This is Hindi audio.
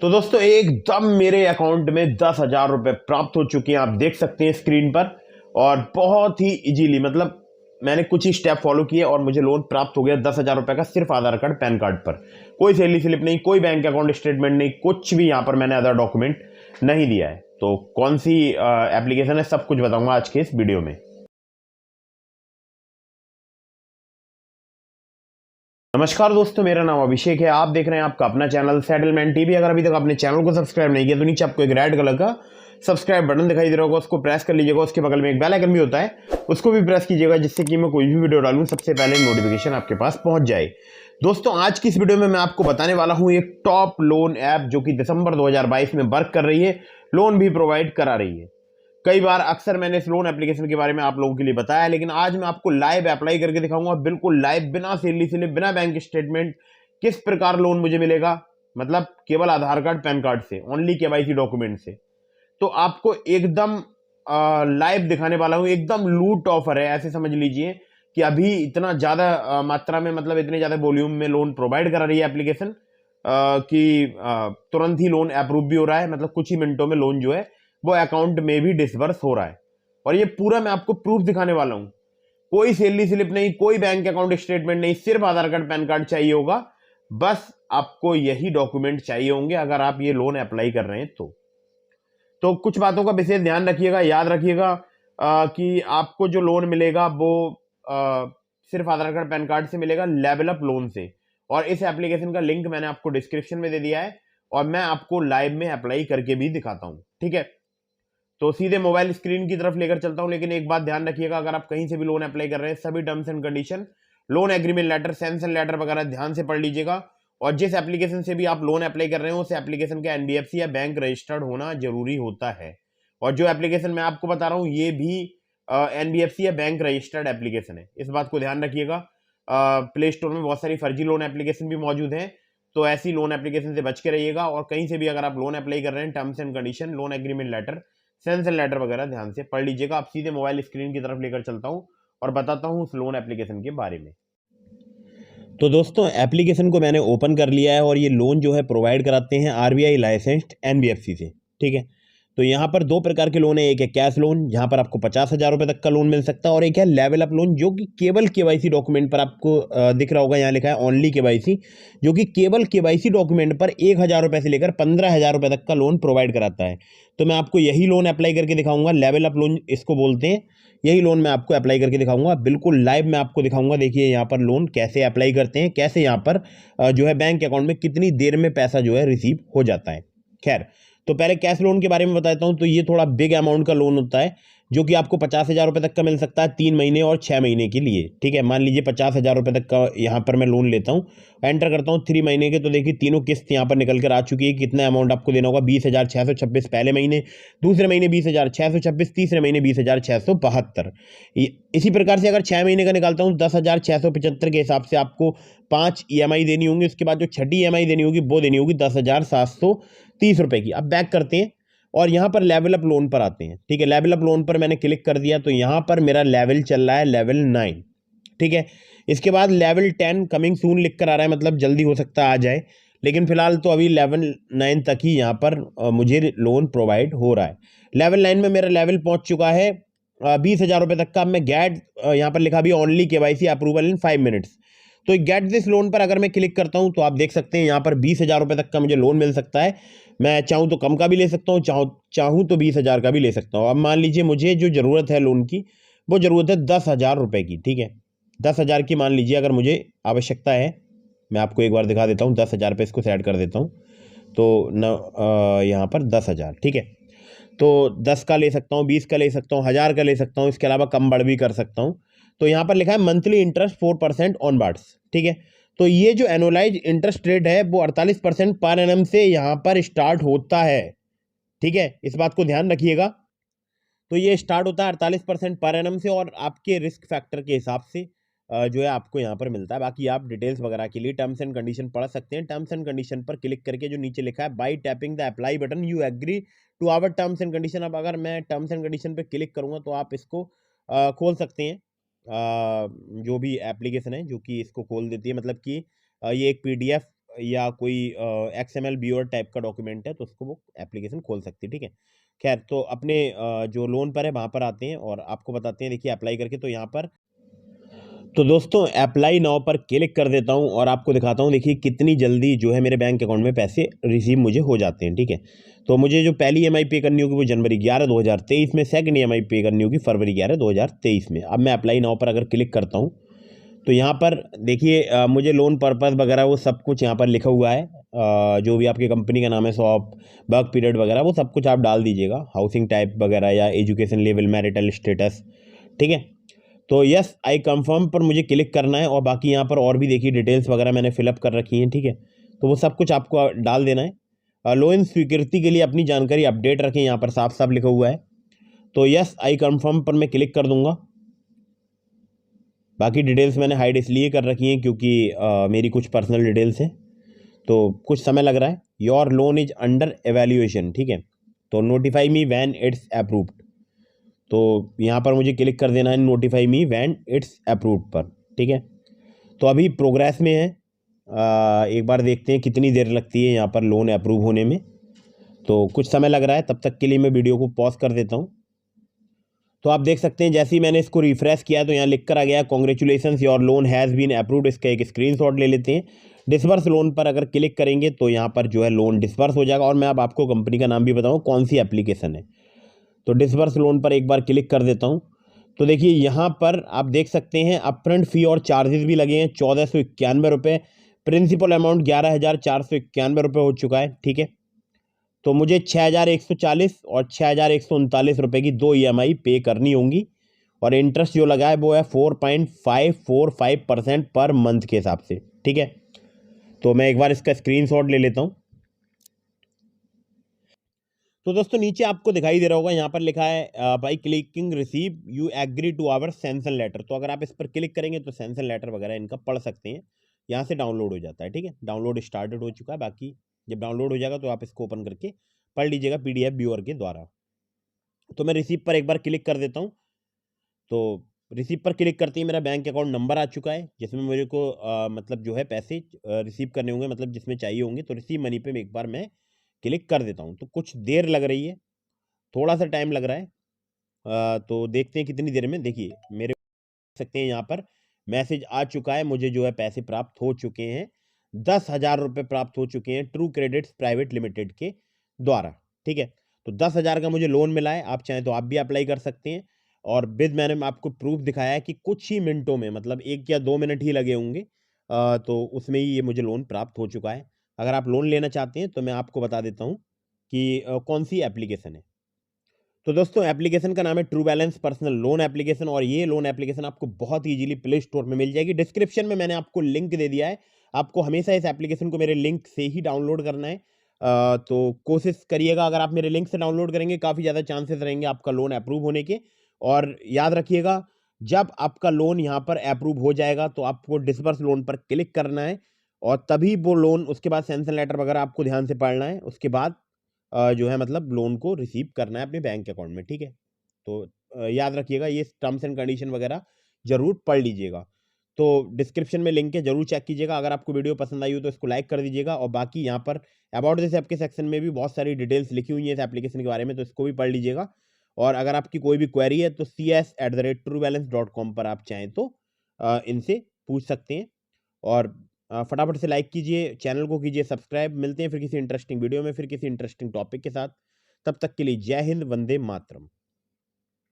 तो दोस्तों एकदम मेरे अकाउंट में 10,000 रुपये प्राप्त हो चुके हैं, आप देख सकते हैं स्क्रीन पर। और बहुत ही इजीली, मतलब मैंने कुछ ही स्टेप फॉलो किए और मुझे लोन प्राप्त हो गया 10,000 रुपये का, सिर्फ आधार कार्ड पैन कार्ड पर। कोई सैलरी स्लिप नहीं, कोई बैंक अकाउंट स्टेटमेंट नहीं, कुछ भी यहाँ पर मैंने अदर डॉक्यूमेंट नहीं दिया है। तो कौन सी एप्लीकेशन है, सब कुछ बताऊंगा आज के इस वीडियो में। नमस्कार दोस्तों, मेरा नाम अभिषेक है। आप देख रहे हैं आपका अपना चैनल सेटलमेंट टीवी। अगर अभी तक आपने चैनल को सब्सक्राइब नहीं किया तो नीचे आपको एक रेड कलर का सब्सक्राइब बटन दिखाई दे रहा होगा, उसको प्रेस कर लीजिएगा। उसके बगल में एक बेल आइकन भी होता है, उसको भी प्रेस कीजिएगा, जिससे कि मैं कोई भी वीडियो डालूं सबसे पहले नोटिफिकेशन आपके पास पहुंच जाए। दोस्तों आज की इस वीडियो में मैं आपको बताने वाला हूं एक टॉप लोन ऐप जो कि दिसंबर 2022 में वर्क कर रही है, लोन भी प्रोवाइड करा रही है। कई बार अक्सर मैंने इस लोन एप्लीकेशन के बारे में आप लोगों के लिए बताया, लेकिन आज मैं आपको लाइव अप्लाई करके दिखाऊंगा, बिल्कुल लाइव, बिना सैलरी स्लिप, बिना बैंक स्टेटमेंट, किस प्रकार लोन मुझे मिलेगा। मतलब केवल आधार कार्ड पैन कार्ड से, ओनली केवाईसी डॉक्यूमेंट से। तो आपको एकदम लाइव दिखाने वाला हूं, एकदम लूट ऑफर है, ऐसे समझ लीजिए कि अभी इतना ज्यादा मात्रा में, मतलब इतने ज्यादा वॉल्यूम में लोन प्रोवाइड करा रही है एप्लीकेशन कि तुरंत ही लोन अप्रूव भी हो रहा है। मतलब कुछ ही मिनटों में लोन जो है वो अकाउंट में भी डिसबर्स हो रहा है। और ये पूरा मैं आपको प्रूफ दिखाने वाला हूं। कोई सैलरी स्लिप नहीं, कोई बैंक अकाउंट स्टेटमेंट नहीं, सिर्फ आधार कार्ड पैन कार्ड चाहिए होगा। बस आपको यही डॉक्यूमेंट चाहिए होंगे अगर आप ये लोन अप्लाई कर रहे हैं तो कुछ बातों का विशेष ध्यान रखिएगा, याद रखिएगा कि आपको जो लोन मिलेगा वो सिर्फ आधार कार्ड पैन कार्ड से मिलेगा, लेवल अप लोन से। और इस एप्लीकेशन का लिंक मैंने आपको डिस्क्रिप्शन में दे दिया है, और मैं आपको लाइव में अप्लाई करके भी दिखाता हूं, ठीक है। तो सीधे मोबाइल स्क्रीन की तरफ लेकर चलता हूं, लेकिन एक बात ध्यान रखिएगा, अगर आप कहीं से भी लोन अप्लाई कर रहे हैं, सभी terms and condition, loan agreement letter, sanction letter वगैरह ध्यान से पढ़ लीजिएगा। और जिस एप्लीकेशन से भी आप लोन अप्लाई कर रहे हो, उस एप्लीकेशन का एनबीएफसी या बैंक रजिस्टर्ड होना जरूरी होता है। और जो एप्लीकेशन मैं आपको बता रहा हूं ये भी एनबीएफसी या बैंक रजिस्टर्ड एप्लीकेशन है, इस बात को ध्यान रखिएगा। प्ले स्टोर में बहुत सारी फर्जी लोन एप्लीकेशन भी मौजूद हैं, तो ऐसी लोन एप्लीकेशन से बच के रहिएगा। और कहीं से भी अगर आप लोन अप्लाई कर रहे हैं, terms and condition, loan agreement letter, sanction letter वगैरह ध्यान से पढ़ लीजिएगा। आप सीधे मोबाइल स्क्रीन की तरफ लेकर चलता हूं और बताता हूं उस लोन एप्लीकेशन के बारे में। तो दोस्तों एप्लीकेशन को मैंने ओपन कर लिया है, और ये लोन जो है प्रोवाइड कराते हैं आरबीआई लाइसेंस्ड एनबीएफसी से, ठीक है। तो यहाँ पर दो प्रकार के लोन है, एक है कैश लोन जहाँ पर आपको 50,000 रुपये तक का लोन मिल सकता है, और एक है लेवल अप लोन जो कि केवल केवाईसी डॉक्यूमेंट पर आपको दिख रहा होगा, यहाँ लिखा है ओनली केवाईसी, जो कि केवल केवाईसी डॉक्यूमेंट पर 1,000 रुपये से लेकर 15,000 रुपये तक का लोन प्रोवाइड कराता है। तो मैं आपको यही लोन अप्लाई करके दिखाऊंगा, लेवल अप लोन इसको बोलते हैं। यही लोन मैं आपको अप्लाई करके दिखाऊंगा, बिल्कुल लाइव मैं आपको दिखाऊंगा। देखिए यहाँ पर लोन कैसे अप्लाई करते हैं, कैसे यहाँ पर जो है बैंक अकाउंट में कितनी देर में पैसा जो है रिसीव हो जाता है। खैर, तो पहले कैश लोन के बारे में बताता हूँ। तो ये थोड़ा बिग अमाउंट का लोन होता है, जो कि आपको 50,000 रुपये तक का मिल सकता है 3 महीने और 6 महीने के लिए, ठीक है। मान लीजिए 50,000 रुपये तक का यहाँ पर मैं लोन लेता हूँ, एंटर करता हूँ 3 महीने के। तो देखिए तीनों किस्त यहाँ पर निकल कर आ चुकी है। कितना अमाउंट आपको देना होगा? 20,626 पहले महीने, दूसरे महीने 20,626, तीसरे महीने 20,672। इसी प्रकार से अगर 6 महीने का निकालता हूँ 10,675 के हिसाब से आपको 5 ईएमआई देनी होंगी। उसके बाद जो छठी ईएमआई देनी होगी वो देनी होगी 10,730 रुपये की। अब बैक करते हैं और यहाँ पर लेवल अप लोन पर आते हैं, ठीक है। लेवल अप लोन पर मैंने क्लिक कर दिया, तो यहाँ पर मेरा लेवल चल रहा है लेवल 9, ठीक है। इसके बाद लेवल 10 कमिंग सून लिख कर आ रहा है, मतलब जल्दी हो सकता है आ जाए, लेकिन फिलहाल तो अभी लेवल 9 तक ही यहाँ पर मुझे लोन प्रोवाइड हो रहा है। लेवल 9 में मेरा लेवल पहुँच चुका है 20,000 रुपये तक का। मैं गेट, यहाँ पर लिखा भी ऑनली केवाईसी अप्रूवल इन 5 मिनट्स। तो गेट दिस लोन पर अगर मैं क्लिक करता हूँ तो आप देख सकते हैं यहाँ पर 20,000 रुपये तक का मुझे लोन मिल सकता है। मैं चाहूँ तो कम का भी ले सकता हूँ, चाहूँ तो 20,000 का भी ले सकता हूँ। अब मान लीजिए मुझे जो ज़रूरत है लोन की, वो ज़रूरत है 10,000 रुपये की, ठीक है। 10,000 की मान लीजिए अगर मुझे आवश्यकता है, मैं आपको एक बार दिखा देता हूँ। 10,000 पे इसको सेट कर देता हूँ, तो न यहाँ पर 10,000, ठीक है। तो 10 का ले सकता हूँ, 20 का ले सकता हूँ, 1,000 का ले सकता हूँ, इसके अलावा कम बढ़ भी कर सकता हूँ। तो यहाँ पर लिखा है मंथली इंटरेस्ट 4% ऑन बार्ड्स, ठीक है। तो ये जो एनुअलाइज इंटरेस्ट रेट है वो 48% पर एनम से यहाँ पर स्टार्ट होता है, ठीक है। इस बात को ध्यान रखिएगा। तो ये स्टार्ट होता है 48% पर एनम से, और आपके रिस्क फैक्टर के हिसाब से जो है आपको यहाँ पर मिलता है। बाकी आप डिटेल्स वगैरह के लिए टर्म्स एंड कंडीशन पढ़ सकते हैं। टर्म्स एंड कंडीशन पर क्लिक करके जो नीचे लिखा है by tapping the apply button you agree to our terms and condition. अब अगर मैं टर्म्स एंड कंडीशन पर क्लिक करूँगा तो आप इसको खोल सकते हैं। जो भी एप्लीकेशन है जो कि इसको खोल देती है, मतलब कि ये एक पीडीएफ या कोई XML व्यूअर टाइप का डॉक्यूमेंट है तो उसको वो एप्लीकेशन खोल सकती है, ठीक है। खैर, तो अपने जो लोन पर है वहाँ पर आते हैं और आपको बताते हैं, देखिए अप्लाई करके। तो यहाँ पर तो दोस्तों अप्लाई नाउ पर क्लिक कर देता हूँ और आपको दिखाता हूँ, देखिए कितनी जल्दी जो है मेरे बैंक अकाउंट में पैसे रिसीव मुझे हो जाते हैं, ठीक है। तो मुझे जो पहली EMI पे करनी होगी वो जनवरी 11 2023 में, सेकंड EMI पे करनी होगी फरवरी 11 2023 में। अब मैं अप्लाई नाउ पर अगर क्लिक करता हूँ तो यहाँ पर देखिए मुझे लोन पर्पस वगैरह वो सब कुछ यहाँ पर लिखा हुआ है। जो भी आपकी कंपनी का नाम है, शॉप, वर्क पीरियड वगैरह वो सब कुछ आप डाल दीजिएगा, हाउसिंग टाइप वगैरह या एजुकेशन लेवल, मैरिटल स्टेटस, ठीक है। तो यस आई कंफर्म पर मुझे क्लिक करना है और बाकी यहाँ पर और भी देखिए डिटेल्स वगैरह मैंने फिलअप कर रखी हैं, ठीक है। तो वो सब कुछ आपको डाल देना है। लोन स्वीकृति के लिए अपनी जानकारी अपडेट रखें, यहाँ पर साफ साफ लिखा हुआ है। तो यस आई कंफर्म पर मैं क्लिक कर दूंगा। बाकी डिटेल्स मैंने हाइड इसलिए कर रखी हैं क्योंकि मेरी कुछ पर्सनल डिटेल्स हैं, तो कुछ समय लग रहा है। Your loan is under evaluation, ठीक है। तो notify me when it's approved, तो यहाँ पर मुझे क्लिक कर देना है notify me when it's approved पर, ठीक है। तो अभी प्रोग्रेस में है। एक बार देखते हैं कितनी देर लगती है यहाँ पर लोन अप्रूव होने में। तो कुछ समय लग रहा है, तब तक के लिए मैं वीडियो को पॉज कर देता हूँ। तो आप देख सकते हैं जैसे ही मैंने इसको रिफ्रेश किया तो यहाँ लिख कर आ गया congratulations your loan has been approved. इसका एक स्क्रीनशॉट ले लेते हैं। डिसबर्स लोन पर अगर क्लिक करेंगे तो यहाँ पर जो है लोन डिसबर्स हो जाएगा। और मैं अब आपको कंपनी का नाम भी बताऊँ कौन सी एप्लीकेशन है। तो डिसबर्स लोन पर एक बार क्लिक कर देता हूँ। तो देखिए यहाँ पर आप देख सकते हैं अपफ्रंट फ़ी और चार्जेस भी लगे हैं 1491 रुपये। प्रिंसिपल अमाउंट 11,491 रुपये हो चुका है, ठीक है। तो मुझे 6,140 और 6,139 रुपये की 2 EMI पे करनी होंगी। और इंटरेस्ट जो लगा है वो है 4.545% पर मंथ के हिसाब से, ठीक है। तो मैं एक बार इसका स्क्रीनशॉट ले लेता हूँ। तो दोस्तों नीचे आपको दिखाई दे रहा होगा, यहाँ पर लिखा है by clicking receive you agree to our sanction letter. तो अगर आप इस पर क्लिक करेंगे तो सैंक्शन लेटर वगैरह इनका पढ़ सकते हैं। यहाँ से डाउनलोड हो जाता है, ठीक है। डाउनलोड स्टार्टेड हो चुका है। बाकी जब डाउनलोड हो जाएगा तो आप इसको ओपन करके पढ़ लीजिएगा PDF व्यूअर के द्वारा। तो मैं रिसीव पर एक बार क्लिक कर देता हूँ। तो रिसीव पर क्लिक करते ही मेरा बैंक अकाउंट नंबर आ चुका है जिसमें मेरे को मतलब जो है पैसे रिसीव करने होंगे, मतलब जिसमें चाहिए होंगे। तो रिसीव मनी पे एक बार मैं क्लिक कर देता हूँ। तो कुछ देर लग रही है, थोड़ा सा टाइम लग रहा है। तो देखते हैं कितनी देर में। देखिए मेरे सकते हैं यहाँ पर मैसेज आ चुका है, मुझे जो है पैसे प्राप्त हो चुके हैं। 10,000 रुपये प्राप्त हो चुके हैं ट्रू क्रेडिट्स प्राइवेट लिमिटेड के द्वारा, ठीक है। तो 10,000 का मुझे लोन मिला है। आप चाहें तो आप भी अप्लाई कर सकते हैं। और विद मैंने आपको प्रूफ दिखाया है कि कुछ ही मिनटों में, मतलब 1 या 2 मिनट ही लगे होंगे, तो उसमें ही ये मुझे लोन प्राप्त हो चुका है। अगर आप लोन लेना चाहते हैं तो मैं आपको बता देता हूँ कि कौन सी एप्लीकेशन है। तो दोस्तों एप्लीकेशन का नाम है true balance personal loan application. और ये लोन एप्लीकेशन आपको बहुत ईजिली प्ले स्टोर में मिल जाएगी। डिस्क्रिप्शन में मैंने आपको लिंक दे दिया है। आपको हमेशा इस एप्लीकेशन को मेरे लिंक से ही डाउनलोड करना है। तो कोशिश करिएगा, अगर आप मेरे लिंक से डाउनलोड करेंगे काफ़ी ज़्यादा चांसेस रहेंगे आपका लोन अप्रूव होने के। और याद रखिएगा, जब आपका लोन यहाँ पर अप्रूव हो जाएगा तो आपको डिसबर्स लोन पर क्लिक करना है और तभी वो लोन, उसके बाद सैंक्शन लेटर वगैरह आपको ध्यान से पढ़ना है। उसके बाद जो है मतलब लोन को रिसीव करना है अपने बैंक अकाउंट में, ठीक है। तो याद रखिएगा, ये टर्म्स एंड कंडीशन वगैरह जरूर पढ़ लीजिएगा। तो डिस्क्रिप्शन में लिंक है, जरूर चेक कीजिएगा। अगर आपको वीडियो पसंद आई हो तो इसको लाइक कर दीजिएगा। और बाकी यहाँ पर अबाउट दिस ऐप के सेक्शन में भी बहुत सारी डिटेल्स लिखी हुई है इस एप्लीकेशन के बारे में, तो इसको भी पढ़ लीजिएगा। और अगर आपकी कोई भी क्वेरी है तो cs@truebalance.com पर आप चाहें तो इनसे पूछ सकते हैं। और फटाफट से लाइक कीजिए, चैनल को कीजिए सब्सक्राइब। मिलते हैं फिर किसी इंटरेस्टिंग वीडियो में, फिर किसी इंटरेस्टिंग टॉपिक के साथ। तब तक के लिए जय हिंद, वंदे मातरम।